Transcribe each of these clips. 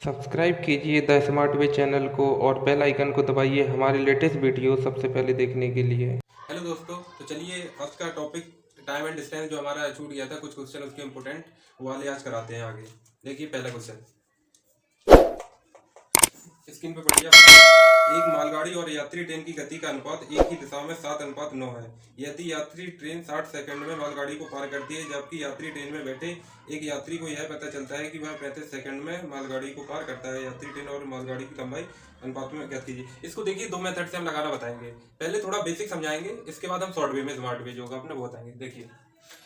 Subscribe कीजिए the smart way channel को और बेल आइकन को दबाइए हमारे लेटेस्ट वीडियो सबसे पहले देखने के लिए। हेलो दोस्तों, तो चलिए आज का टॉपिक टाइम एंड डिस्टेंस जो हमारा छूट गया था, कुछ क्वेश्चन उसके इंपॉर्टेंट वो वाले आज कराते हैं आगे। देखिए पहला क्वेश्चन स्क्रीन पे पढ़िए। एक मालगाड़ी और यात्री ट्रेन की गति का अनुपात एक ही दिशा में 7:9 है। यदि यात्री ट्रेन 60 सेकंड में मालगाड़ी को पार करती है, जबकि यात्री ट्रेन में बैठे एक यात्री को यह पता चलता है कि वह 35 सेकंड में मालगाड़ी को पार करता है। यात्री ट्रेन और मालगाड़ी की लंबाई अनुपात में ज्ञात कीजिए। इसको देखिए, दो मेथड से हम लगाना बताएंगे। पहले थोड़ा बेसिक समझाएंगे, इसके बाद हम शॉर्ट वे में स्मार्ट वे जो होगा अपने वो बताएंगे। देखिए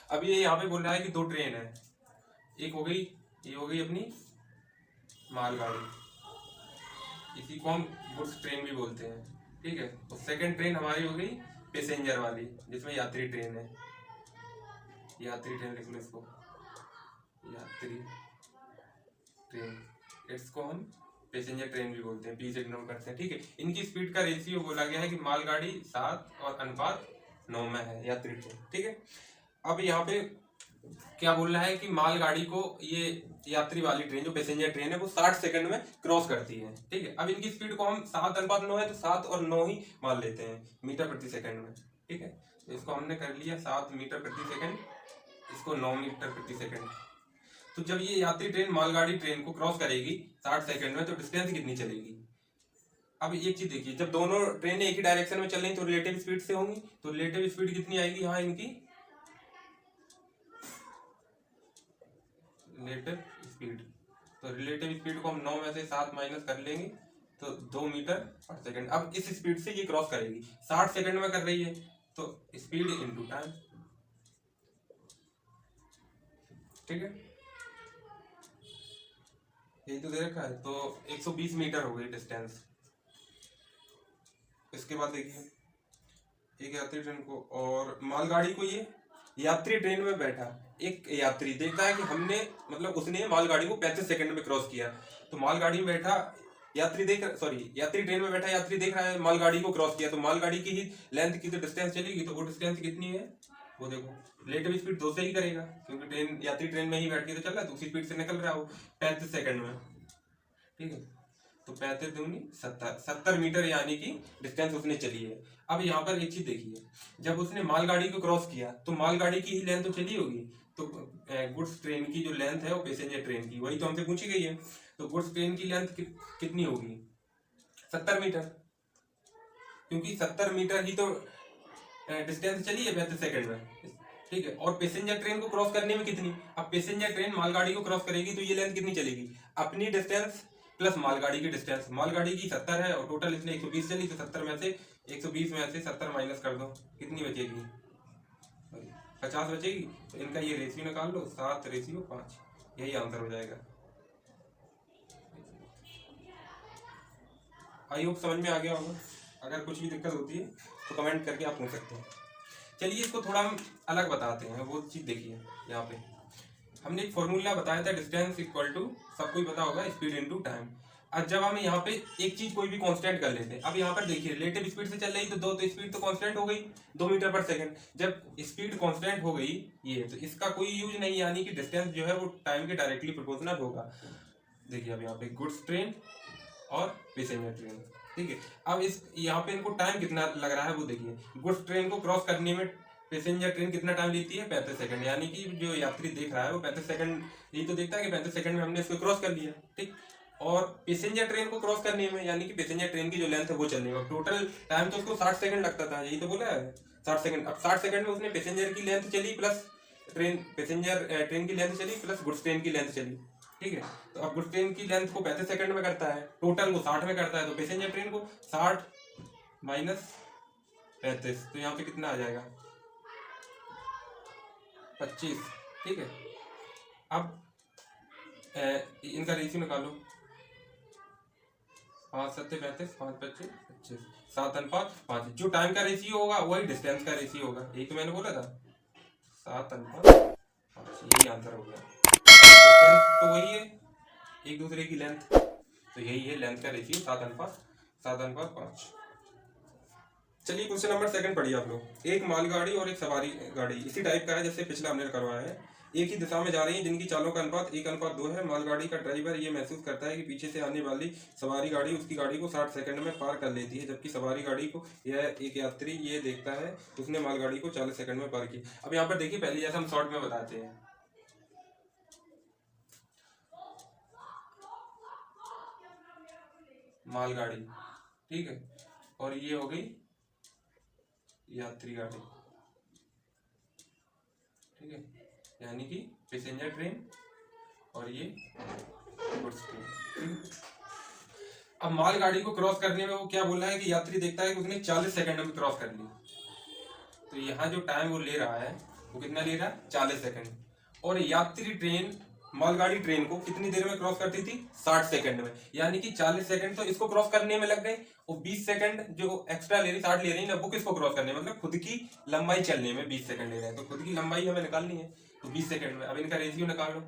अब ये यहाँ पे बोल रहा है कि दो ट्रेन है, एक हो गई, ये हो गई अपनी मालगाड़ी, इसी को हम गुड्स ट्रेन भी बोलते हैं, ठीक है। और सेकंड ट्रेन हमारी हो गई पैसेंजर वाली, जिसमें यात्री ट्रेन है। यात्री ट्रेन लिख लो इसको, यात्री ट्रेन, इसको हम पैसेंजर ट्रेन भी बोलते हैं, प्लीज इग्नोर करते हैं, ठीक है। इनकी स्पीड का रेशियो बोला गया है कि मालगाड़ी 7 और अनुपात 9 में है यात्री ट्रेन, ठीक है। अब यहाँ पे क्या बोल रहा है कि मालगाड़ी को ये यात्री वाली ट्रेन जो पैसेंजर ट्रेन है वो 60 सेकंड में क्रॉस करती है, ठीक है। अब इनकी स्पीड को हम 7:9 है तो 7 और 9 ही मान लेते हैं मीटर प्रति सेकंड में, ठीक है। तो इसको हमने कर लिया 7 मीटर प्रति सेकंड, इसको 9 मीटर प्रति सेकंड। तो जब ये यात्री ट्रेन मालगाड़ी ट्रेन को क्रॉस करेगी 60 सेकंड में, तो डिस्टेंस कितनी चलेगी। अब एक चीज देखिए, जब दोनों ट्रेनें एक ही डायरेक्शन में चल रही तो रिलेटिव स्पीड से होंगी, तो रिलेटिव स्पीड कितनी आएगी यहाँ इनकी, रिलेटिव स्पीड। तो रिलेटिव स्पीड को हम 9 में से 7 माइनस कर लेंगे तो 2 मीटर पर सेकंड। अब इस स्पीड से ये क्रॉस करेगी, 60 सेकंड में कर रही है, तो स्पीड इनटू टाइम, ठीक है। यही तो दे रखा है, तो 120 मीटर हो गई डिस्टेंस। इसके बाद देखिए, एक यात्री ट्रेन को और मालगाड़ी को, ये यात्री ट्रेन में बैठा एक यात्री देखता है कि हमने मतलब उसने मालगाड़ी को 35 सेकंड में क्रॉस किया, तो मालगाड़ी में बैठा यात्री यात्री ट्रेन में बैठा यात्री देख रहा है मालगाड़ी को क्रॉस किया, तो मालगाड़ी की ही लेंथ की तो डिस्टेंस चलेगी, तो वो डिस्टेंस कितनी है वो देखो, रिलेटिव स्पीड 2 से ही करेगा क्योंकि ट्रेन यात्री ट्रेन में ही बैठ के तो चल रहा है, तो उसी स्पीड से निकल रहा है वो 35 सेकंड में, ठीक है। तो 35 दूनी 70 मीटर यानी कि डिस्टेंस उसने चली है। अब यहाँ पर एक चीज देखिए, जब उसने मालगाड़ी को क्रॉस किया तो मालगाड़ी की ही लेंथ तो चली होगी, तो गुड्स ट्रेन की जो लेंथ है वो पैसेंजर ट्रेन की वही तो हमसे पूछी गई है, तो गुड्स ट्रेन की लेंथ कितनी होगी 70 मीटर, क्योंकि 70 मीटर ही तो डिस्टेंस चली है 35 सेकंड में, ठीक है। और पैसेंजर ट्रेन को क्रॉस करने में कितनी, अब पैसेंजर ट्रेन मालगाड़ी को क्रॉस करेगी तो ये लेंथ कितनी चलेगी, अपनी डिस्टेंस प्लस मालगाड़ी की डिस्टेंस। मालगाड़ी की 70 है और टोटल इसने 120 चली, तो 70 में से 120 में से 70 माइनस कर दो, कितनी बचेगी 50 बचेगी। तो इनका ये रेशियो निकाल लो, 7:5, यही आंसर हो जाएगा। आई होप समझ में आ गया होगा। अगर कुछ भी दिक्कत होती है तो कमेंट करके आप पूछ सकते हैं। चलिए इसको थोड़ा हम अलग बताते हैं, वो चीज देखिए। यहाँ पे हमने एक फॉर्मूला बताया था, डिस्टेंस इक्वल टू, सबको ही पता होगा, स्पीड इनटू टाइम। अब जब हम यहाँ पे एक चीज कोई भी कांस्टेंट कर लेते हैं, अब यहाँ पर देखिए रिलेटिव स्पीड से चल रही तो दो, तो स्पीड तो कांस्टेंट हो गई 2 मीटर पर सेकंड। जब स्पीड कांस्टेंट हो गई ये, तो इसका कोई यूज नहीं, यानी कि डिस्टेंस जो है वो टाइम के डायरेक्टली प्रोपोर्शनल होगा। देखिए अब यहाँ पे गुड्स ट्रेन और पैसेंजर ट्रेन, ठीक है। अब इस यहाँ पे इनको टाइम कितना लग रहा है वो देखिए, गुड्स ट्रेन को क्रॉस करने में पैसेंजर ट्रेन कितना टाइम लेती है 35 सेकंड, यानी कि जो यात्री देख रहा है वो 35 सेकंड यही तो देखता है कि 35 सेकंड में हमने इसको क्रॉस कर लिया, ठीक। और पैसेंजर ट्रेन को क्रॉस करने में, यानी कि पैसेंजर ट्रेन की जो लेंथ है वो चलने में, टोटल टाइम तो उसको 60 सेकंड लगता था, यही तो बोला है 60 सेकंड। अब 60 सेकंड में उसने पैसेंजर की लेंथ चली प्लस पैसेंजर ट्रेन की लेंथ चली प्लस गुड्स ट्रेन की लेंथ चली, ठीक है। तो अब गुड्स ट्रेन की लेंथ को 35 सेकंड में करता है, टोटल वो 60 में करता है, तो पैसेंजर ट्रेन को 60 माइनस 35, तो यहाँ पे कितना आ जाएगा 25, ठीक है। अब इनका रेशियो निकालो, 5 7 35, 5 25 25, 7:5। जो टाइम का रेशियो होगा वही डिस्टेंस का रेशियो होगा, यही तो मैंने बोला था 7:5, यही आंसर हो गया। डिस्टेंस तो वही है, एक दूसरे की लेंथ, तो यही है लेंथ का रेशियो 7:5। चलिए क्वेश्चन नंबर 2 पढ़िए आप लोग। एक मालगाड़ी और एक सवारी गाड़ी इसी टाइप का है जैसे पिछला हमने करवाया है। एक ही दिशा में जा रही हैं जिनकी चालों का अनुपात 1:2 है। मालगाड़ी का ड्राइवर ये महसूस करता है कि पीछे से आने वाली सवारी गाड़ी उसकी गाड़ी को 60 सेकंड में पार कर लेती है, जबकि सवारी गाड़ी को यह एक यात्री ये देखता है उसने मालगाड़ी को 40 सेकंड में पार की। अब यहाँ पर देखिए, पहले जैसे हम शॉर्ट में बताते हैं, मालगाड़ी, ठीक है, और ये हो गई यात्री गाड़ी, ठीक है, यानी कि पैसेंजर ट्रेन और ये गुड्स ट्रेन, ठीक है। अब मालगाड़ी को क्रॉस करने में वो क्या बोल रहा है कि यात्री देखता है कि उसने 40 सेकंड में क्रॉस कर ली। तो यहाँ जो टाइम वो ले रहा है वो कितना ले रहा है, 40 सेकंड। और यात्री ट्रेन मालगाड़ी ट्रेन को कितनी देर में क्रॉस करती थी, 60 सेकंड में, यानी कि 40 सेकंड तो इसको क्रॉस करने में लग गए, और 20 सेकंड जो एक्स्ट्रा ले रही, 60 ले रही ना, वो किसको क्रॉस करने, मतलब खुद की लंबाई चलने में 20 सेकंड ले रहे हैं। तो खुद की लंबाई हमें निकालनी है, तो 20 सेकंड में अब इनका रेशियो निकाल लो,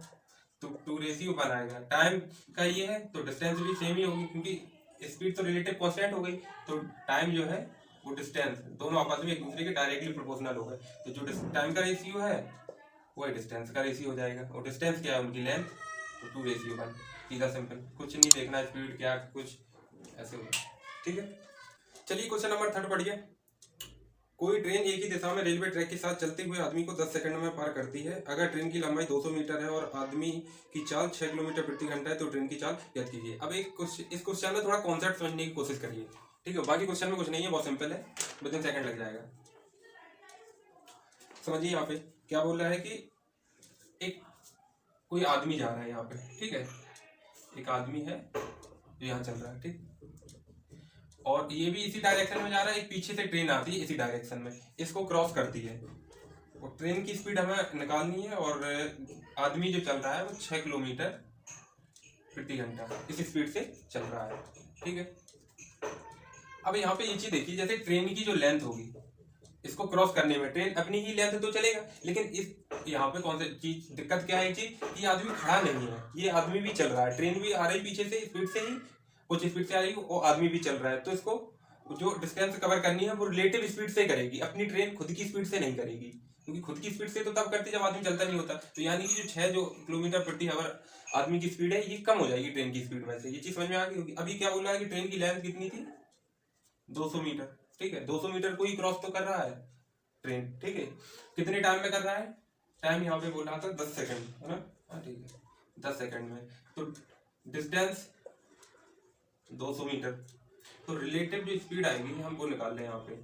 तो 2:1 आएगा। टाइम का ये है तो डिस्टेंस भी सेम ही होगी, क्योंकि स्पीड तो रिलेटिव कांस्टेंट हो गई, तो टाइम जो है वो डिस्टेंस दोनों आपस में एक दूसरे के डायरेक्टली प्रोपोर्शनल हो गए। तो जो टाइम का रेशियो है वो डिस्टेंस का रेशियो हो जाएगा, और डिस्टेंस क्या है उनकी लेंथ, तो 2:1, सीधा सिंपल, कुछ नहीं देखना स्पीड क्या कुछ ऐसे होगा, ठीक है। चलिए क्वेश्चन नंबर 3 पढ़िए। कोई ट्रेन एक ही दिशा में रेलवे ट्रैक के साथ चलते हुए आदमी को 10 सेकंड में पार करती है। अगर ट्रेन की लंबाई 200 मीटर है और आदमी की चाल 6 किलोमीटर प्रति घंटा है तो ट्रेन की चाल ज्ञात कीजिए। अब इस क्वेश्चन में थोड़ा कॉन्सेप्ट समझने की कोशिश करिए, ठीक है। बाकी क्वेश्चन में कुछ नहीं है, बहुत सिंपल है, विदिन सेकंड लग जाएगा। समझिए यहाँ पे क्या बोल रहा है कि एक कोई आदमी जा रहा है यहाँ पे, ठीक है, एक आदमी है जो यहाँ चल रहा है, ठीक, और ये भी इसी डायरेक्शन में जा रहा है, एक पीछे से ट्रेन आती है इसी डायरेक्शन में, इसको क्रॉस करती है, और ट्रेन की स्पीड हमें निकालनी है, और आदमी जो चल रहा है वो 6 किलोमीटर प्रति घंटा इस स्पीड से चल रहा है, ठीक है। अब यहाँ पे ये चीज देखिए, जैसे ट्रेन की जो लेंथ होगी इसको क्रॉस करने में ट्रेन अपनी ही लेंथ तो चलेगा, लेकिन इस यहाँ पे कौन सी चीज दिक्कत क्या है, चीज ये आदमी खड़ा नहीं है, ये आदमी भी चल रहा है, ट्रेन भी आ रही पीछे से स्पीड से ही, कुछ स्पीड से आ रही है, और आदमी भी चल रहा है, तो इसको जो डिस्टेंस कवर करनी है वो रिलेटिव स्पीड से करेगी, अपनी ट्रेन खुद की स्पीड से नहीं करेगी, क्योंकि खुद की स्पीड से तो तब करती जब आदमी चलता नहीं होता। तो यानी कि जो 6 किलोमीटर प्रति आवर आदमी की स्पीड है ये कम हो जाएगी ट्रेन की स्पीड में से, ये चीज समझ में आ गई होगी। अभी क्या बोल रहा है कि ट्रेन की लेंथ कितनी थी, 200 मीटर, ठीक है, 200 मीटर को ही क्रॉस तो कर रहा है ट्रेन, ठीक है, कितने टाइम में कर रहा है, टाइम यहाँ पे बोल रहा था 10 सेकंड, है ना, हाँ ठीक है, 10 सेकंड में, तो डिस्टेंस 200 मीटर, तो रिलेटिव जो स्पीड आएगी हम वो निकाल लें यहाँ पे,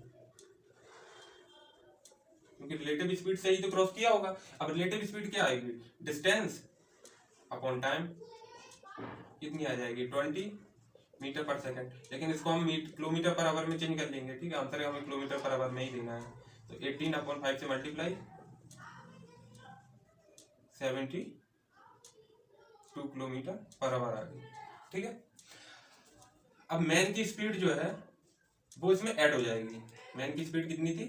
क्योंकि रिलेटिव स्पीड से ही तो क्रॉस किया होगा। अब रिलेटिव स्पीड क्या आएगी, डिस्टेंस अपॉन टाइम, कितनी आ जाएगी, 20 मीटर पर सेकंड, लेकिन इसको हम किलोमीटर पर आवर में चेंज कर लेंगे, ठीक है, आंसर हमें किलोमीटर पर आवर में ही देना है, तो 18/5 से मल्टीप्लाई 72 किलोमीटर पर आवर आ गई, ठीक है। अब मैन की स्पीड जो है वो इसमें ऐड हो जाएगी, मैन की स्पीड कितनी थी,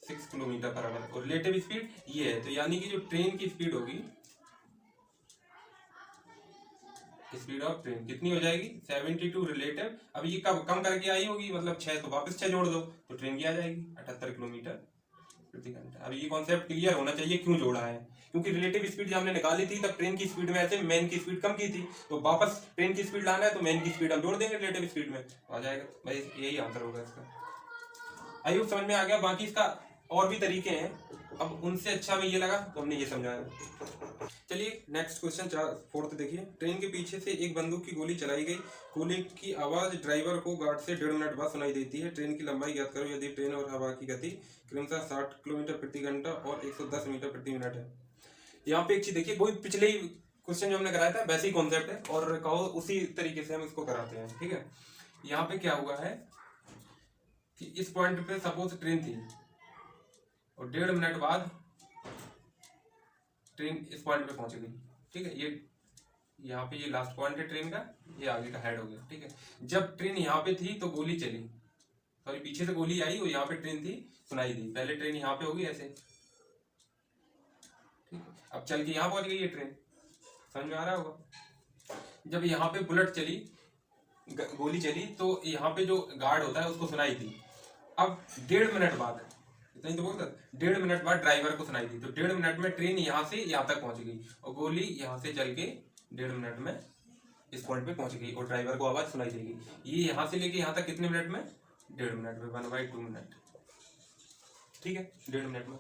6 किलोमीटर पर आवर, और रिलेटिव स्पीड ये है, तो यानी कि जो ट्रेन की स्पीड होगी, स्पीड ऑफ ट्रेन कितनी हो जाएगी, 72 रिलेटिव, अब ये कब कम करके आई होगी, मतलब 6 तो वापस 6 जोड़ दो तो ट्रेन की आ जाएगी 78 किलोमीटर प्रति घंटा। अब ये कॉन्सेप्ट क्लियर होना चाहिए क्यों जोड़ा है, क्योंकि रिलेटिव स्पीड जब हमने निकाली थी तब ट्रेन की स्पीड में ऐसे मैन की स्पीड कम की थी, तो वापस ट्रेन की स्पीड लाना है तो मैन की स्पीड हम जोड़ देंगे रिलेटिव स्पीड में, आ जाएगा भाई, यही आंसर होगा इसका। आई होप समझ में आ गया। बाकी इसका और भी तरीके हैं, अब उनसे अच्छा में ये लगा तो हमने ये समझाया। चलिए नेक्स्ट क्वेश्चन 4 देखिए। ट्रेन के पीछे से एक बंदूक की गोली चलाई गई, गोली की आवाज ड्राइवर को गार्ड से 1.5 मिनट बाद सुनाई देती है। ट्रेन की लंबाई ज्ञात करो यदि ट्रेन और हवा की गति क्रमशः 60 किलोमीटर प्रति घंटा और 110 मीटर प्रति मिनट है। यहाँ पे एक चीज देखिए, वही पिछले ही क्वेश्चन जो हमने कराया था वैसे ही कॉन्सेप्ट है, और कहो उसी तरीके से हम इसको कराते हैं, ठीक है। यहाँ पे क्या हुआ है कि इस पॉइंट पे सपोज ट्रेन थी और 1.5 मिनट बाद ट्रेन इस पॉइंट पे पहुंच गई, ठीक है, ये यहाँ पे ये लास्ट पॉइंट है ट्रेन का, ये आगे का हेड हो गया, ठीक है। जब ट्रेन यहाँ पे थी तो गोली चली, सॉरी पीछे से गोली आई और यहाँ पे ट्रेन थी, सुनाई दी, पहले ट्रेन यहाँ पे होगी ऐसे, ठीक है, अब चल के यहाँ पहुंच गई ये ट्रेन, समझ में आ रहा होगा। जब यहाँ पे बुलेट चली, गोली चली, तो यहाँ पे जो गार्ड होता है उसको सुनाई थी। अब 1.5 मिनट बाद इतना ही तो बोल सकते। 1.5 मिनट बाद ड्राइवर को सुनाई दी, तो 1.5 मिनट में ट्रेन यहाँ से यहाँ तक पहुंच गई और गोली यहाँ से चल के 1.5 मिनट में इस पॉइंट पे पहुंच गई और ड्राइवर को आवाज सुनाई देगी। ये यहाँ से लेके यहाँ तक कितने मिनट में? 1.5 मिनट में, 1/2 मिनट। ठीक है, 1.5 मिनट में।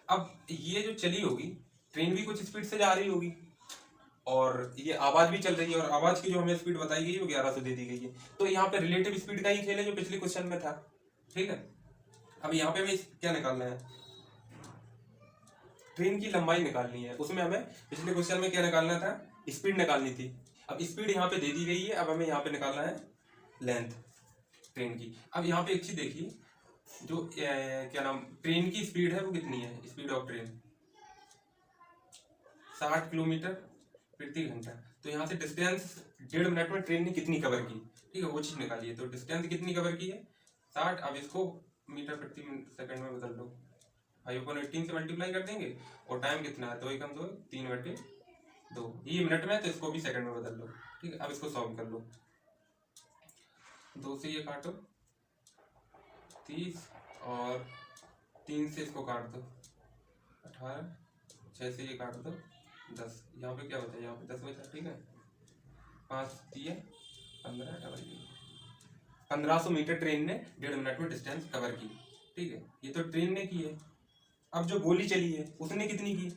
अब ये जो चली होगी ट्रेन भी कुछ स्पीड से जा रही होगी और ये आवाज भी चल रही है और आवाज की जो हमें स्पीड बताई गई है वो 1100 दे दी गई है। तो यहाँ पे रिलेटिव स्पीड का ही खेल है जो पिछले क्वेश्चन में था। ठीक है, अब यहाँ पे हमें क्या निकालना है? ट्रेन की लंबाई निकालनी है। उसमें हमें पिछले क्वेश्चन में क्या निकालना था? स्पीड निकालनी थी। अब स्पीड यहाँ पे दे दी गई है, अब हमें यहाँ पे निकालना है लेंथ ट्रेन की। अब यहाँ पे एक चीज देखिए, जो क्या नाम ट्रेन की स्पीड है वो कितनी है? स्पीड ऑफ ट्रेन 60 किलोमीटर प्रति घंटा। तो यहाँ से डिस्टेंस 1.5 मिनट में ट्रेन ने कितनी कवर की, ठीक है, वो चीज निकालिए। तो डिस्टेंस कितनी कवर की है? 60। अब इसको मीटर प्रति सेकंड में बदल दो, 5/18 से मल्टीप्लाई कर देंगे और टाइम कितना है? 2 एकम 2, 3/2। ये मिनट में, तो इसको भी सेकंड में बदल लो। ठीक है, अब इसको सॉल्व कर लो। 2 से ये काटो 30 और 3 से इसको काट दो 18, 6 से ये काट दो 10। यहाँ पे क्या बचा? यहाँ पे 10 बचा। ठीक है, 5 दिए 15, डबल 1500 मीटर ट्रेन ने 1.5 मिनट में डिस्टेंस कवर की। ठीक है, ये तो ट्रेन ने की है। अब जो गोली चली है उसने कितनी की?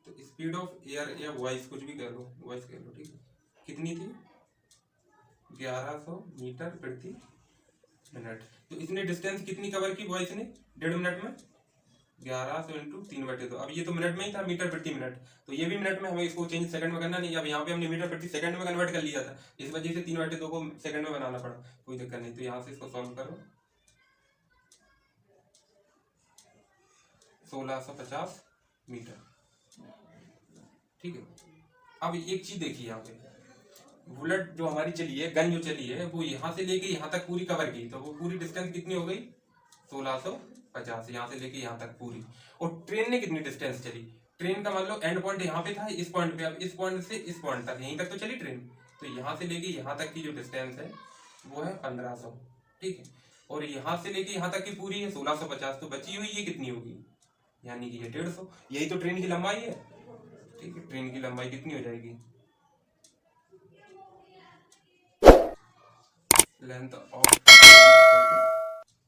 तो स्पीड ऑफ एयर या वॉइस, कुछ भी कह लो, वॉइस कह लो। ठीक है, कितनी थी? 1100 मीटर प्रति मिनट। तो इसने डिस्टेंस कितनी कवर की वॉइस ने 1.5 मिनट में? 1100 इंटू 3/2। अब ये तो मिनट में ही था, मीटर प्रति मिनट, तो ये भी मिनट में। हमें इसको चेंज सेकंड में करना नहीं। अब यहाँ पे हमने मीटर प्रति सेकंड में कन्वर्ट कर लिया था, इस वजह से 3/2 को सेकंड में बनाना पड़ा। कोई दिक्कत नहीं। तो यहाँ से इसको सॉल्व करो, 1650 मीटर। ठीक है, अब एक चीज देखिए, यहाँ पे बुलेट जो हमारी चली है, गन जो चली है, वो यहाँ से लेके यहाँ तक पूरी कवर की। तो वो पूरी डिस्टेंस कितनी हो गई? 1650, यहाँ से लेके यहाँ तक पूरी। और ट्रेन ने कितनी डिस्टेंस चली? ट्रेन का मान लो एंड पॉइंट यहाँ पे था, इस पॉइंट पे। अब इस पॉइंट से इस पॉइंट तक, यहीं तक तो चली ट्रेन। तो यहाँ से लेके यहाँ तक की जो डिस्टेंस है वो है 1500। ठीक है, और यहाँ से लेके यहाँ तक की पूरी है 1650। तो बची हुई ये कितनी होगी? यानी कि ये 150। यही तो ट्रेन की लंबाई है। ठीक है, ट्रेन की लंबाई कितनी हो जाएगी? Length of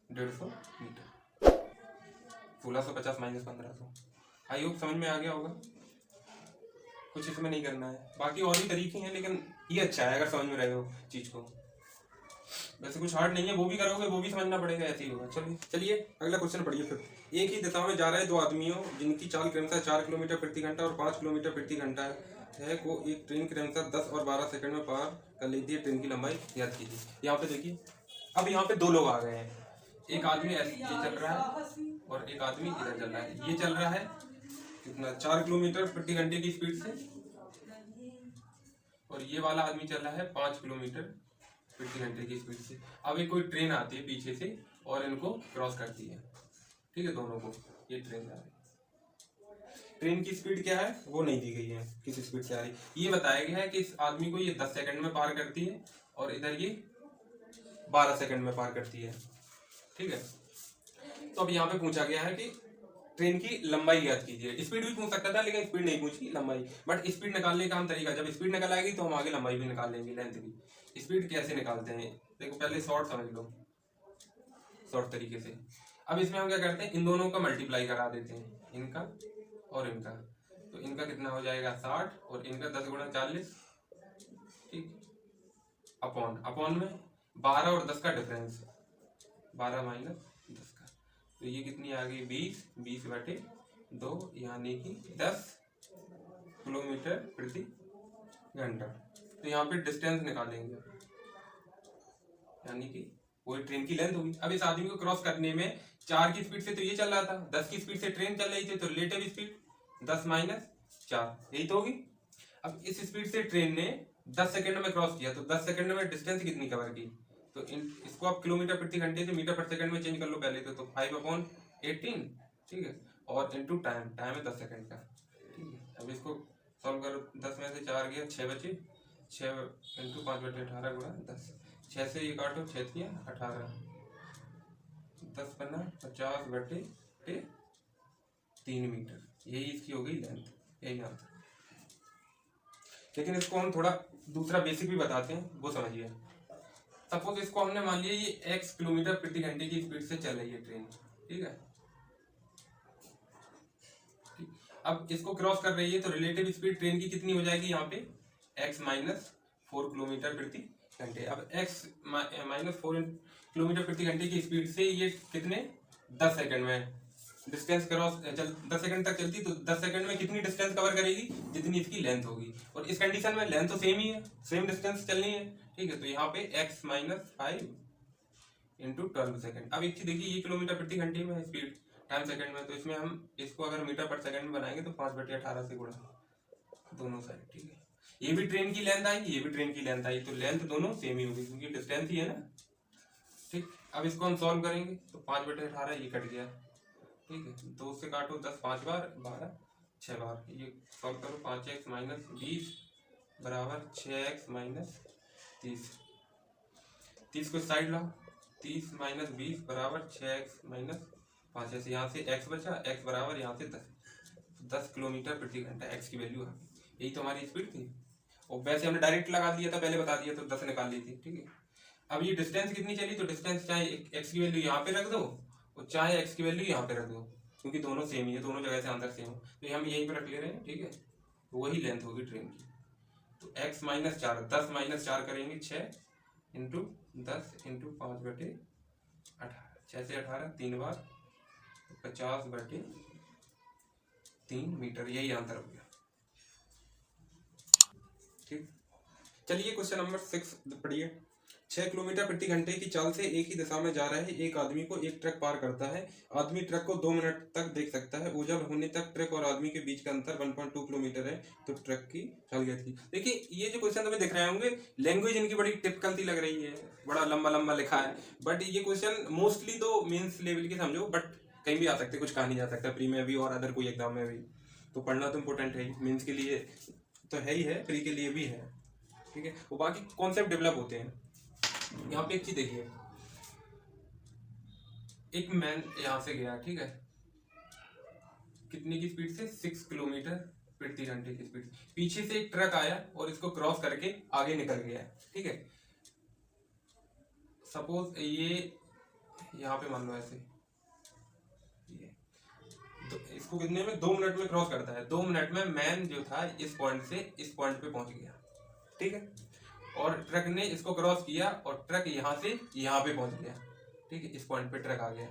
150 metre. 1650 minus 1500। I hope समझ में आ गया होगा। कुछ इसमें नहीं करना है, बाकी और भी तरीके हैं, लेकिन ये अच्छा है अगर समझ में रहे हो चीज को। वैसे कुछ हार्ड नहीं है, वो भी करोगे वो भी समझना पड़ेगा, ऐसे ही होगा। चलिए अगला क्वेश्चन पढ़िए फिर। एक ही दिशा में जा रहे 2 आदमियों जिनकी चाल क्रमशः 4 किलोमीटर प्रति घंटा और 5 किलोमीटर प्रति घंटा है को एक ट्रेन क्रमशः 10 और 12 सेकंड में पार कर लेती है। ट्रेन की लंबाई ज्ञात कीजिए। यहाँ पे देखिए, अब यहाँ पे 2 लोग आ गए हैं। एक आदमी ऐसे ये चल रहा है और एक आदमी इधर चल रहा है। ये चल रहा है कितना? 4 किलोमीटर प्रति घंटे की स्पीड से, और ये वाला आदमी चल रहा है 5 किलोमीटर प्रति घंटे की स्पीड से। अब एक कोई ट्रेन आती है पीछे से और इनको क्रॉस करती है। ठीक है, दोनों को ये ट्रेन जा रही है। ट्रेन की स्पीड क्या है वो नहीं दी गई है, किस स्पीड से आ रही है। ये बताया गया है कि इस आदमी को ये 10 सेकंड में पार करती है और इधर ये 12 सेकंड में पार करती है। ठीक है, तो अब यहाँ पे पूछा गया है कि ट्रेन की लंबाई ज्ञात कीजिए। स्पीड भी पूछ सकता था, लेकिन स्पीड नहीं पूछी, लंबाई। बट स्पीड निकालने का हम तरीका, जब स्पीड निकल आएगी तो हम आगे लंबाई भी निकाल लेंगे, लेंथ भी। स्पीड कैसे निकालते हैं देखो, पहले शॉर्ट समझ लो, शॉर्ट तरीके से। अब इसमें हम क्या करते हैं, इन दोनों का मल्टीप्लाई करा देते हैं, इनका और इनका। तो इनका कितना हो जाएगा 60 और इनका 10 गुणा 40। ठीक, अपॉन में 12 और 10 का डिफरेंस, 12 माइनस 10 का। तो ये कितनी आ गई? 20/2, यानी कि 10 किलोमीटर प्रति घंटा। तो यहाँ पे डिस्टेंस निकालेंगे, यानी कि वही ट्रेन की लेंथ होगी। अब इस आदमी को क्रॉस करने में 4 की स्पीड से तो ये चल रहा था, 10 की स्पीड से ट्रेन चल रही थी, तो रिलेटिव स्पीड 10 माइनस 4, यही तो होगी। अब इस स्पीड से ट्रेन ने 10 सेकंड में क्रॉस किया, तो 10 सेकंड में डिस्टेंस कितनी कवर की? तो इसको आप किलोमीटर प्रति घंटे से मीटर पर सेकंड में चेंज कर लो पहले तो 5/18। ठीक है, और इंटू टाइम है 10 सेकंड का। ठीक है, अब इसको सॉल्व करो। 10 में से 4 गया, 6 बचे। 6 इंटू 5/18 गुणा 10। 6 से ये काटो, 6 किया 18, 10 पन्ना 50/3 मीटर, यही इसकी हो गई लेंथ, यही आंसर। लेकिन इसको हम थोड़ा दूसरा बेसिक भी बताते हैं, वो समझिए। सपोज इसको हमने मान लिया ये x किलोमीटर प्रति घंटे की स्पीड से चल रही है ट्रेन, ठीक है। अब इसको क्रॉस कर रही है तो रिलेटिव स्पीड ट्रेन की कितनी हो जाएगी यहाँ पे, x -4 किलोमीटर प्रति घंटे। अब x -4 किलोमीटर प्रति घंटे की स्पीड से ये कितने 10 सेकंड में डिस्टेंस क्रॉस 10 सेकंड तक चलती, तो 10 सेकंड में कितनी डिस्टेंस कवर करेगी, जितनी इसकी लेंथ होगी। और इस कंडीशन में लेंथ तो सेम ही है, सेम डिस्टेंस चलनी है, ठीक है। तो यहाँ पे x - 5 × 12 सेकंड। अब एक चीज देखिए, ये किलोमीटर प्रति घंटे में है स्पीड, टाइम सेकंड में, तो इसमें हम इसको अगर मीटर पर सेकंड में बनाएंगे तो 5/18 से गुणा दोनों साइड, ठीक है। ये भी ट्रेन की लेंथ आई, ये भी ट्रेन की लेंथ आई, तो लेंथ दोनों सेम ही होगी क्योंकि डिस्टेंस ही है ना, ठीक। अब इसको हम सॉल्व करेंगे तो 5/18 ये कट गया, ठीक है। 2 से काटो 10 5 बार 12 6 बार, ये सॉल्व करो 5x - 20 बराबर 6x - 30। 30 को साइड लाओ, 30 - 20 बराबर 6x - 5। ऐसे यहाँ से x बचा, x बराबर यहाँ से 10 किलोमीटर प्रति घंटा x की वैल्यू आ गई। यही तो हमारी स्पीड थी, और वैसे हमने डायरेक्ट लगा दिया था, पहले बता दिया तो 10 निकाल ली थी, ठीक है। अब ये डिस्टेंस कितनी चली, तो डिस्टेंस चाहे x की वैल्यू यहाँ पे रख दो और चाहे x की वैल्यू यहाँ पे रख दो, क्योंकि दोनों सेम ही है, दोनों जगह से आंसर सेम हो, तो हम यहीं पे रख ले रहे हैं, ठीक है। तो वही लेंथ होगी ट्रेन की। तो x - 4 10 - 4 करेंगे 6 × 10 × 5/18 6 से 18 3 बार 50/3 मीटर, यही आंसर हो गया, ठीक। चलिए क्वेश्चन नंबर 6 पढ़िए। 6 किलोमीटर प्रति घंटे की चाल से एक ही दिशा में जा रहे एक आदमी को एक ट्रक पार करता है। आदमी ट्रक को 2 मिनट तक देख सकता है। ओझल होने तक ट्रक और आदमी के बीच का अंतर 1.2 किलोमीटर है, तो ट्रक की चाल क्या थी। देखिए ये जो क्वेश्चन तुम्हें दिख रहे होंगे, लैंग्वेज इनकी बड़ी टिपिकल सी लग रही है, बड़ा लंबा लंबा लिखा है, बट ये क्वेश्चन मोस्टली तो मेंस लेवल की समझो, बट कहीं भी आ सकते, कुछ कहा नहीं जा सकता, प्री में भी और अदर कोई एग्जाम में भी। तो पढ़ना तो इम्पोर्टेंट है ही, मेंस के लिए तो है ही है, प्री के लिए भी है, ठीक है। वो बाकी कॉन्सेप्ट डेवलप होते हैं। यहाँ पे एक चीज देखिए, एक मैन यहाँ से गया, ठीक है, कितनी की स्पीड से 6 किलोमीटर प्रति घंटे की स्पीड। पीछे से एक ट्रक आया और इसको क्रॉस करके आगे निकल गया, ठीक है। सपोज ये यहाँ पे मान लो ऐसे, ये तो इसको कितने में 2 मिनट में क्रॉस करता है। 2 मिनट में मैन जो था इस पॉइंट से इस पॉइंट पे पहुंच गया, ठीक है। और ट्रक ने इसको क्रॉस किया और ट्रक यहाँ से यहाँ पे पहुंच गया, ठीक है। इस पॉइंट पे ट्रक आ गया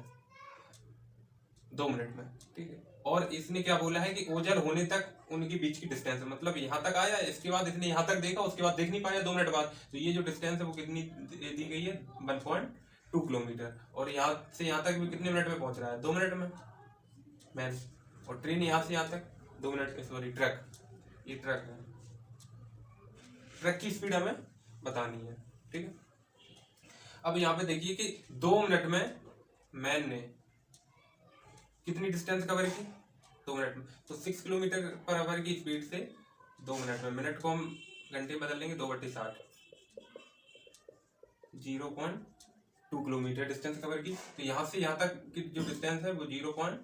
2 मिनट में, ठीक है। और इसने क्या बोला है कि ओझल होने तक उनके बीच की डिस्टेंस, मतलब यहाँ तक आया, इसके बाद इसने यहाँ तक देखा, उसके बाद देख नहीं पाया 2 मिनट बाद, तो ये जो डिस्टेंस है वो कितनी दी गई है, 1.2 किलोमीटर। और यहाँ से यहाँ तक भी कितने मिनट में पहुंच रहा है, 2 मिनट में मैन। और ट्रेन यहाँ से यहाँ तक 2 मिनट में, सॉरी ट्रक, ये ट्रक है, ट्रक की स्पीड हमें बतानी है, ठीक है। अब यहाँ पे देखिए कि 2 मिनट में मैन ने कितनी डिस्टेंस कवर की, 2 मिनट में, तो 6 किलोमीटर पर आवर की स्पीड से 2 मिनट में, मिनट को हम घंटे बदल लेंगे 2/60, 0.2 किलोमीटर डिस्टेंस कवर की। तो यहाँ से यहाँ तक की जो डिस्टेंस है वो 0.2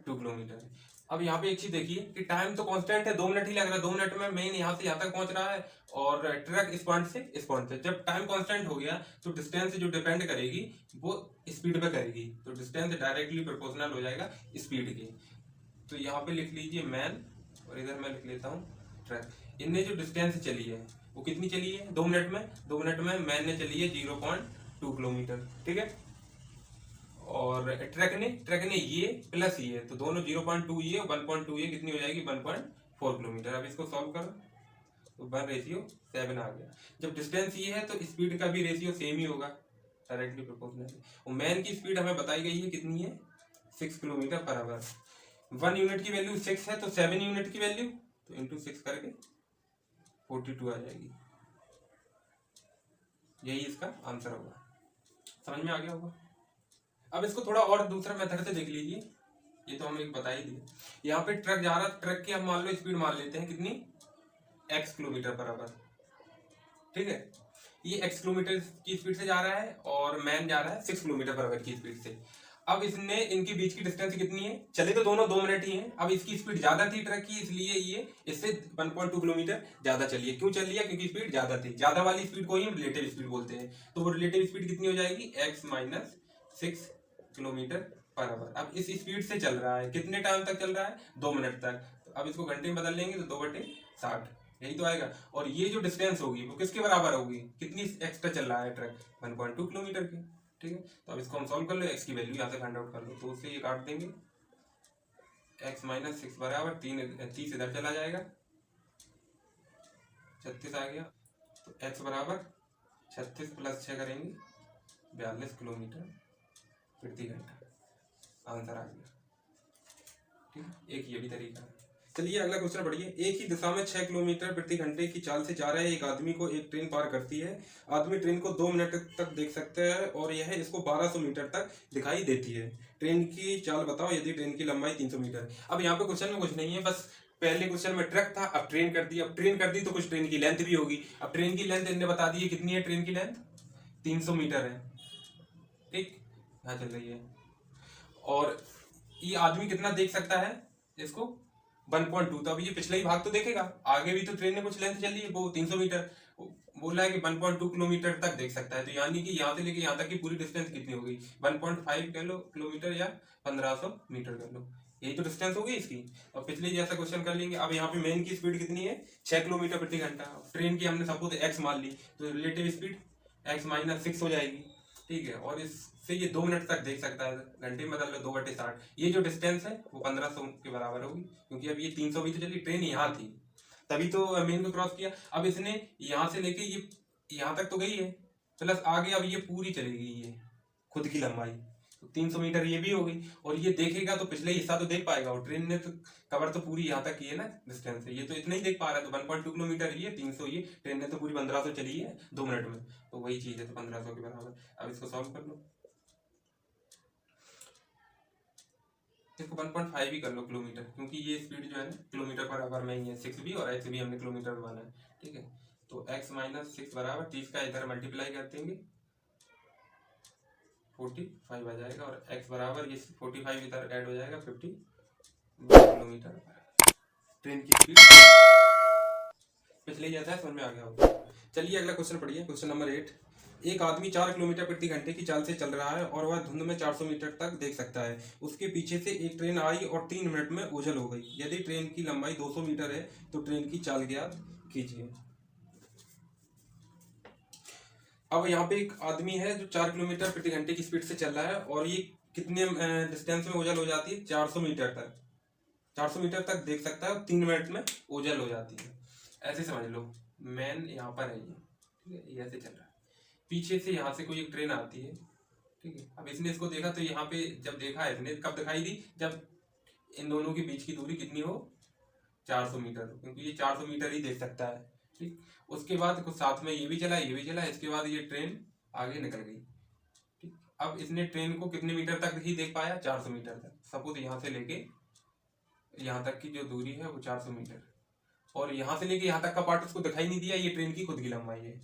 किलोमीटर है। अब यहाँ पे एक चीज देखिए कि टाइम तो कांस्टेंट है, 2 मिनट ही लग रहा है, 2 मिनट में मैन यहाँ से यहाँ तक पहुंच रहा है और ट्रक इस पॉइंट से इस पॉइंट से। जब टाइम कांस्टेंट हो गया तो डिस्टेंस जो डिपेंड करेगी वो स्पीड पे करेगी, तो डिस्टेंस डायरेक्टली प्रोपोर्शनल हो जाएगा स्पीड के। तो यहाँ पे लिख लीजिए मैन, और इधर मैं लिख लेता हूँ ट्रक। इनने जो डिस्टेंस चली है वो कितनी चली है, 2 मिनट में, 2 मिनट में मैन ने चली है 0.2 किलोमीटर, ठीक है। और ट्रक ने ये प्लस ये, तो दोनों 0.2 ये 1.2 ये कितनी हो जाएगी, 1.4 किलोमीटर। अब इसको सॉल्व करो तो 1:7 आ गया। जब डिस्टेंस ये है तो स्पीड का भी रेशियो सेम ही होगा, डायरेक्टली प्रोपोर्शनल। और मैन की स्पीड हमें बताई गई है कितनी है, 6 किलोमीटर पर आवर। 1 यूनिट की वैल्यू 6 है, तो 7 यूनिट की वैल्यू तो इंटू 6 करके 42 आ जाएगी। यही इसका आंसर होगा। समझ में आ गया होगा। अब इसको थोड़ा और दूसरा मेथड से देख लीजिए, ये तो हम एक बता ही दिए। यहाँ पे ट्रक जा रहा, ट्रक की हम मान लो स्पीड मान लेते हैं कितनी, x किलोमीटर पर आवर, ठीक है। ये x किलोमीटर की स्पीड से जा रहा है और मैन जा रहा है 6 किलोमीटर पर आवर की स्पीड से। अब इसने इनके बीच की डिस्टेंस कितनी है, चले तो दोनों 2 मिनट ही हैं। अब इसकी स्पीड ज्यादा थी ट्रक की, इसलिए ये इससे 1.2 किलोमीटर ज्यादा चली है। क्यों चल लिया, क्योंकि स्पीड ज्यादा थी। ज्यादा वाली स्पीड को ही हम रिलेटिव स्पीड बोलते हैं। तो वो रिलेटिव स्पीड कितनी हो जाएगी, x minus 6 kilometre per hour. अब इस स्पीड से चल रहा है, कितने टाइम तक चल रहा है, 2 मिनट तक। तो अब इसको घंटे में बदल लेंगे तो 2/60 यही तो आएगा। और ये जो डिस्टेंस होगी वो किसके बराबर होगी, कितनी एक्स्ट्रा चल रहा है ट्रक, 1.2 किलोमीटर की। ठीक है, तो अब इसको हम सॉल्व कर लो, x की वैल्यू यहाँ से फाइंड आउट कर लो। तो उससे ये काट देंगे, x माइनस 6 बराबर 30 इधर चला जाएगा, 36 आ गया। तो x बराबर 36 प्लस 6 करेंगे 42 किलोमीटर प्रति घंटा, आंसर आ गया। ठीक है, एक ये भी तरीका है। चलिए अगला क्वेश्चन पढ़िए। एक ही दिशा में 6 किलोमीटर प्रति घंटे की चाल से जा रहे एक आदमी को एक ट्रेन पार करती है। आदमी ट्रेन को 2 मिनट तक देख सकता है और यह इसको 1200 मीटर तक दिखाई देती है। ट्रेन की चाल बताओ यदि ट्रेन की लंबाई 300 मीटर है। अब यहाँ पे क्वेश्चन में कुछ नहीं है, बस पहले क्वेश्चन में ट्रक था, अब ट्रेन कर दी। अब ट्रेन कर दी तो कुछ ट्रेन की लेंथ भी होगी। अब ट्रेन की लेंथ इन्होंने बता दी है, कितनी है ट्रेन की लेंथ, 300 मीटर है। ठीक, यहाँ चल रही है। और ये आदमी कितना देख सकता है इसको, 1.2। तो अभी ये पिछला ही भाग तो देखेगा, आगे भी तो ट्रेन ने कुछ लेंथ चली है, वो 300 मीटर बोला है कि 1.2 किलोमीटर तक देख सकता है। तो यानी कि यहाँ से लेके यहाँ तक की पूरी डिस्टेंस कितनी होगी, 1.5 कह लो किलोमीटर या 1500 मीटर कर लो, यही तो डिस्टेंस होगी इसकी। और पिछले जैसा क्वेश्चन कर लेंगे। अब यहाँ पे मेन की स्पीड कितनी है, 6 किलोमीटर प्रति घंटा। ट्रेन की हमने सपोज x मान ली, तो रिलेटिव स्पीड x माइनस 6 हो जाएगी। ठीक है, और इससे ये 2 मिनट तक देख सकता है, घंटे में बदल लो 2/60। ये जो डिस्टेंस है वो 1500 के बराबर होगी, क्योंकि अब ये 300 भी तो चली, ट्रेन यहाँ थी तभी तो मेन को क्रॉस किया। अब इसने यहाँ से लेके ये यहाँ तक तो गई है, प्लस आगे अब ये पूरी चलेगी, ये खुद की लंबाई तो 300 मीटर ये भी हो गई। और ये देखेगा तो पिछले हिस्सा तो देख पाएगा, और ट्रेन ने तो कवर तो पूरी यहाँ तक की है ना डिस्टेंस है, ये तो इतना ही देख पा रहा है। तो 1.2 किलोमीटर ये, 300 ये, ट्रेन ने तो पूरी 1500 चली है 2 मिनट में, तो वही चीज है, तो 1500 के बराबर। अब इसको सॉल्व कर लो, इसको 1.5 ही कर लो किलोमीटर, क्योंकि ये स्पीड जो है ना किलोमीटर पर आवर में ही है, 6 भी और x भी हमने किलोमीटर में माना है। ठीक है, तो x माइनस 6 बराबर 30 का इधर मल्टीप्लाई कर देंगे 45 आ जाएगा, और x बराबर ये 45 इधर ऐड हो जाएगा 50 किलोमीटर। ट्रेन की स्पीड पिछले जैसा है, समझ में आ गया होगा। चलिए अगला क्वेश्चन पढ़िए, क्वेश्चन नंबर 8। एक आदमी 4 किलोमीटर प्रति घंटे की चाल से चल रहा है और वह धुंध में 400 मीटर तक देख सकता है। उसके पीछे से एक ट्रेन आई और 3 मिनट में ओझल हो गई। यदि ट्रेन की लंबाई 200 मीटर है तो ट्रेन की चाल ज्ञात कीजिए। अब यहाँ पे एक आदमी है जो 4 किलोमीटर प्रति घंटे की स्पीड से चल रहा है और ये कितने डिस्टेंस में ओझल हो जाती है, 400 मीटर तक। 400 मीटर तक देख सकता है और 3 मिनट में ओझल हो जाती है। ऐसे समझ लो, मैन यहाँ पर है ये, ठीक है, ये ऐसे चल रहा है, पीछे से यहाँ से कोई एक ट्रेन आती है। ठीक है, अब इसने इसको देखा, तो यहाँ पे जब देखा है इसने, कब दिखाई दी, जब इन दोनों के बीच की दूरी कितनी हो, 400 मीटर, क्योंकि ये 400 मीटर ही देख सकता है। ठीक, उसके बाद कुछ साथ में ये भी चला, ये भी चला, इसके बाद ये ट्रेन आगे निकल गई। ठीक, अब इसने ट्रेन को कितने मीटर तक ही देख पाया, 400 मीटर तक। सपोज यहाँ से लेके यहाँ तक की जो दूरी है वो 400 मीटर, और यहाँ से लेके यहाँ तक का पार्ट उसको दिखाई नहीं दिया, ये ट्रेन की खुद की लंबाई है।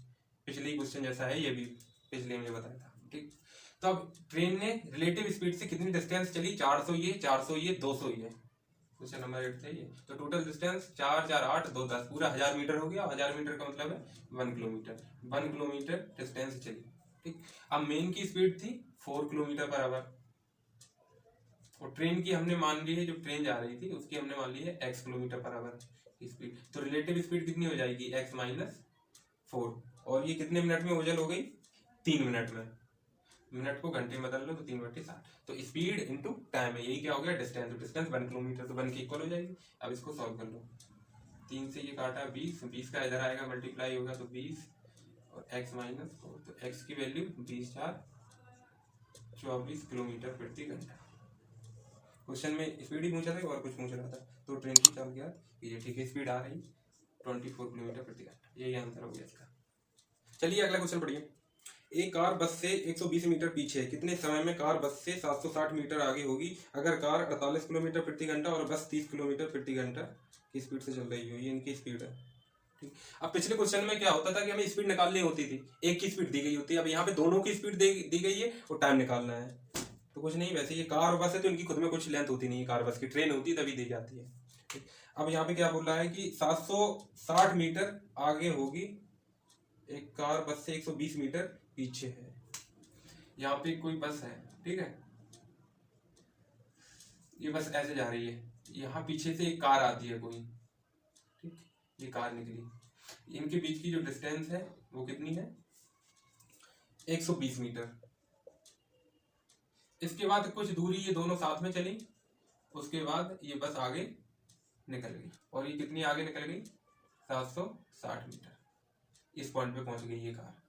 पिछले क्वेश्चन जैसा है, ये भी पिछले में बताया था। ठीक, तो अब ट्रेन ने रिलेटिव स्पीड से कितनी डिस्टेंस चली, 400 ये, 400 ये, 200 ये। क्वेश्चन नंबर 8 चाहिए, तो टोटल डिस्टेंस 4 4 8 2 10, पूरा 1000 मीटर हो गया। 1000 मीटर का मतलब है 1 किलोमीटर। 1 किलोमीटर डिस्टेंस चली। ठीक, अब मेन की स्पीड थी 4 किलोमीटर पर आवर, और ट्रेन की हमने मान ली है, जो ट्रेन जा रही थी उसकी हमने मान ली है x किलोमीटर पर आवर की स्पीड। तो रिलेटिव स्पीड कितनी हो जाएगी, x माइनस 4, और ये कितने मिनट में ओझल हो गई, 3 मिनट में। मिनट को घंटे में बदल लो तो 3/60, तो स्पीड इनटू टाइम है, यही क्या हो गया, डिस्टेंस। तो डिस्टेंस 1 किलोमीटर, तो 1 की इक्वल हो जाएगी। अब इसको सॉल्व कर लो, 3 से ये काटा 20, 20 का इधर आएगा मल्टीप्लाई होगा तो 20 और x माइनस 4, तो x की वैल्यू 20 4 24 किलोमीटर प्रति घंटा। क्वेश्चन में स्पीड ही पूछा था और कुछ पूछ रहा था, तो ट्रेन की चाल ज्ञात कीजिए। ठीक है, स्पीड आ रही 24 किलोमीटर प्रति घंटा, यही आंसर हो गया इसका। चलिए अगला क्वेश्चन पढ़िए। एक कार बस से 120 मीटर पीछे है, कितने समय में कार बस से 760 मीटर आगे होगी अगर कार 48 किलोमीटर प्रति घंटा और बस 30 किलोमीटर प्रति घंटा की स्पीड से चल रही हो। ये इनकी स्पीड है। ठीक। अब पिछले क्वेश्चन में क्या होता था कि हमें स्पीड निकालनी होती थी, एक की स्पीड दी गई होती है, अब यहाँ पे दोनों की स्पीड दी गई है और टाइम निकालना है। तो कुछ नहीं, वैसे ये कार और बस है तो इनकी खुद में कुछ लेंथ होती नहीं है, कार बस की ट्रेन होती है तभी दी जाती है। ठीक। अब यहाँ पे क्या बोल रहा है कि 760 मीटर आगे होगी एक कार बस से 120 मीटर पीछे है। यहाँ पे कोई बस है, ठीक है, ये बस ऐसे जा रही है, यहाँ पीछे से एक कार आती है कोई, ठीक, ये कार निकली, इनके बीच की जो डिस्टेंस है वो कितनी है, 120 मीटर। इसके बाद कुछ दूरी ये दोनों साथ में चली, उसके बाद ये बस आगे निकल गई, और ये कितनी आगे निकल गई, 760 मीटर, इस पॉइंट पे पहुंच गई ये कार।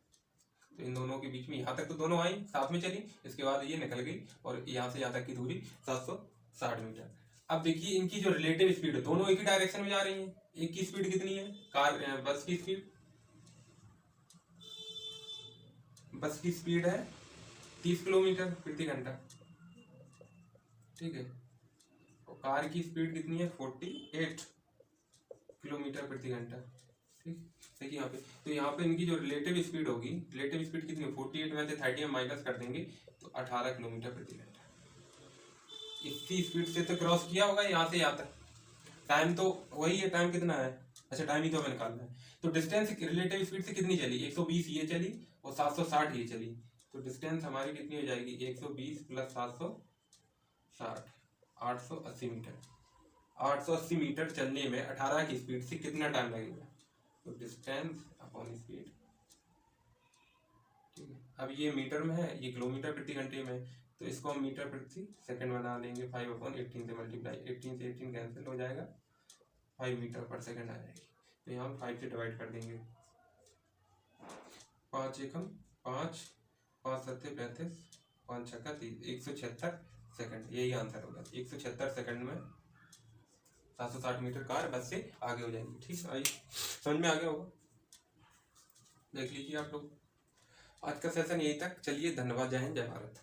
तो इन दोनों के बीच में यहाँ तक तो दोनों आई, साथ में चली, इसके बाद ये निकल गई, और यहाँ से यहाँ तक की दूरी 760 मीटर। अब देखिए इनकी जो रिलेटिव स्पीड है, दोनों एक ही डायरेक्शन में जा रही हैं। एक की स्पीड कितनी है, बस की स्पीड, बस की स्पीड है 30 किलोमीटर प्रति घंटा, ठीक है, और कार की स्पीड कितनी है, 48 किलोमीटर प्रति घंटा। ठीक, देखिए यहाँ पे, तो यहाँ पे इनकी जो रिलेटिव स्पीड होगी, रिलेटिव स्पीड कितनी है, 48 में से 30 माइनस कर देंगे तो 18 किलोमीटर प्रति घंटा। इसी स्पीड से तो क्रॉस किया होगा यहाँ से यहाँ तक, टाइम तो वही है, टाइम कितना है, अच्छा टाइम ही तो हमें निकालना है। तो डिस्टेंस रिलेटिव स्पीड से कितनी चली, 120 ये चली और 760 ये चली, तो डिस्टेंस हमारी कितनी हो जाएगी, 120 प्लस 760, 880 मीटर। 880 मीटर चलने में 18 की स्पीड से कितना टाइम लगेगा, तो डिस्टेंस अपॉन स्पीड, ठीक है। अब ये मीटर में है, ये किलोमीटर प्रति घंटे में, तो इसको हम मीटर प्रति सेकंड बना लेंगे, 5/18 से मल्टीप्लाई, 18 से 18 कैंसिल हो जाएगा, 5 मीटर पर सेकंड आ जाएगी। तो यहाँ हम 5 से डिवाइड कर देंगे, 5 एकम 5, 5 सत्ते 35, 5 छक्का 30, 176 सेकंड, यही आंसर होगा। 176 सेकंड में 760 मीटर कार बस से आगे हो जाएगी। ठीक, आइए समझ में आ गया होगा, देख लीजिए आप लोग। आज का सेशन यहीं तक, चलिए धन्यवाद, जय हिंद, जय भारत।